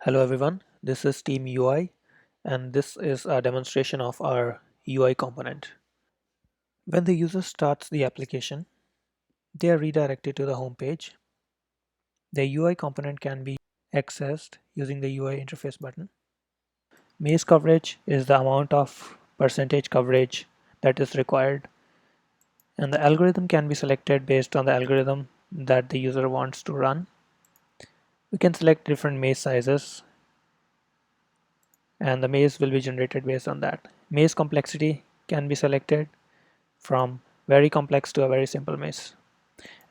Hello everyone, this is Team UI and this is a demonstration of our UI component. When the user starts the application, they are redirected to the home page. The UI component can be accessed using the UI interface button. Maze coverage is the amount of percentage coverage that is required, and the algorithm can be selected based on the algorithm that the user wants to run. We can select different maze sizes and the maze will be generated based on that. Maze complexity can be selected from very complex to a very simple maze.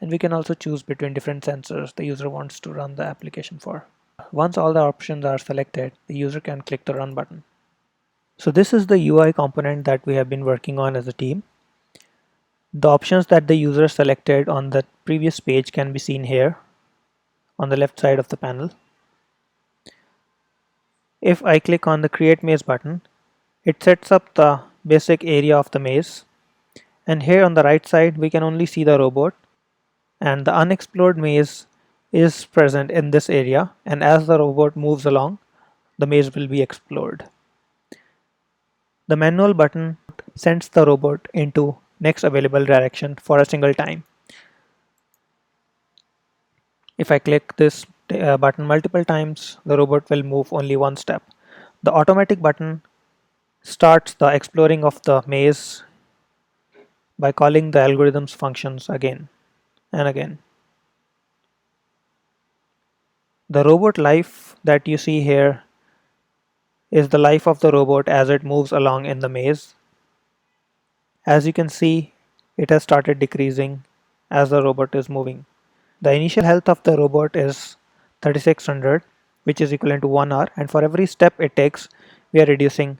And we can also choose between different sensors the user wants to run the application for. Once all the options are selected, the user can click the run button. So this is the UI component that we have been working on as a team. The options that the user selected on the previous page can be seen here on the left side of the panel. If I click on the create maze button, it sets up the basic area of the maze. And here on the right side, we can only see the robot, and the unexplored maze is present in this area, and as the robot moves along, the maze will be explored. The manual button sends the robot into next available direction for a single time. If I click this button multiple times, the robot will move only one step. The automatic button starts the exploring of the maze by calling the algorithm's functions again and again. The robot life that you see here is the life of the robot as it moves along in the maze. As you can see, it has started decreasing as the robot is moving. The initial health of the robot is 3600, which is equivalent to 1 hour, and for every step it takes, we are reducing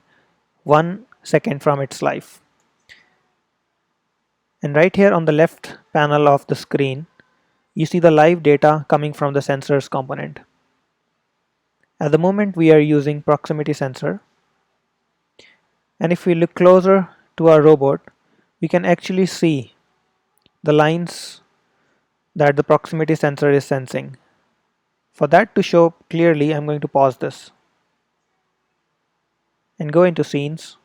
1 second from its life. And right here on the left panel of the screen, you see the live data coming from the sensors component. At the moment we are using proximity sensor, and if we look closer to our robot, we can actually see the lines that the proximity sensor is sensing. For that to show clearly, I'm going to pause this and go into scenes.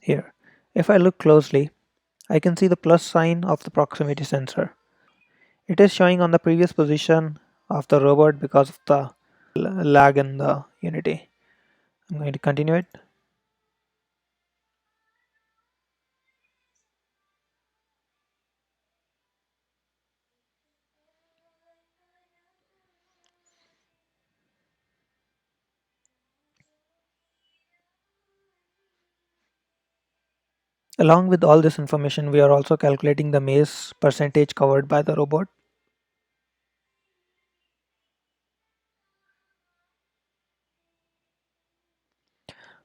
Here, if I look closely, I can see the plus sign of the proximity sensor. It is showing on the previous position of the robot because of the lag in the Unity. I'm going to continue it. Along with all this information, we are also calculating the maze percentage covered by the robot.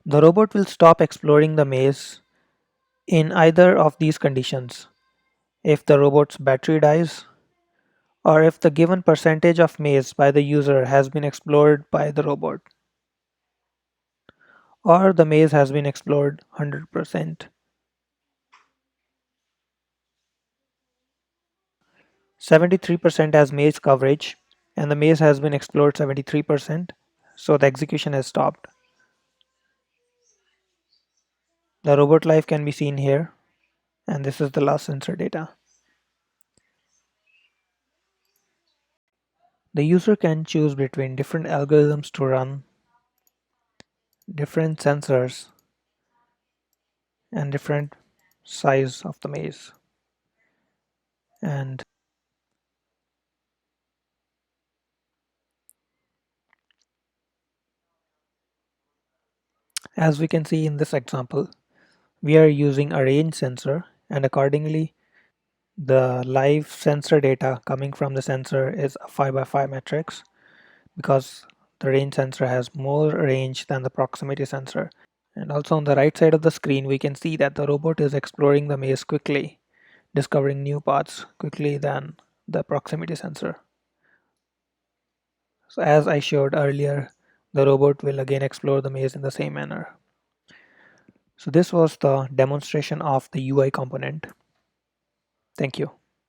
The robot will stop exploring the maze in either of these conditions: if the robot's battery dies, or if the given percentage of maze by the user has been explored by the robot, or the maze has been explored 100%. 73% as maze coverage, and the maze has been explored 73%, so the execution has stopped. The robot life can be seen here, and this is the last sensor data. The user can choose between different algorithms to run, different sensors, and different size of the maze. And as we can see in this example, we are using a range sensor, and accordingly the live sensor data coming from the sensor is a 5 by 5 matrix, because the range sensor has more range than the proximity sensor. And also on the right side of the screen, we can see that the robot is exploring the maze quickly, discovering new paths quickly than the proximity sensor. So as I showed earlier, the robot will again explore the maze in the same manner. So this was the demonstration of the UI component. Thank you.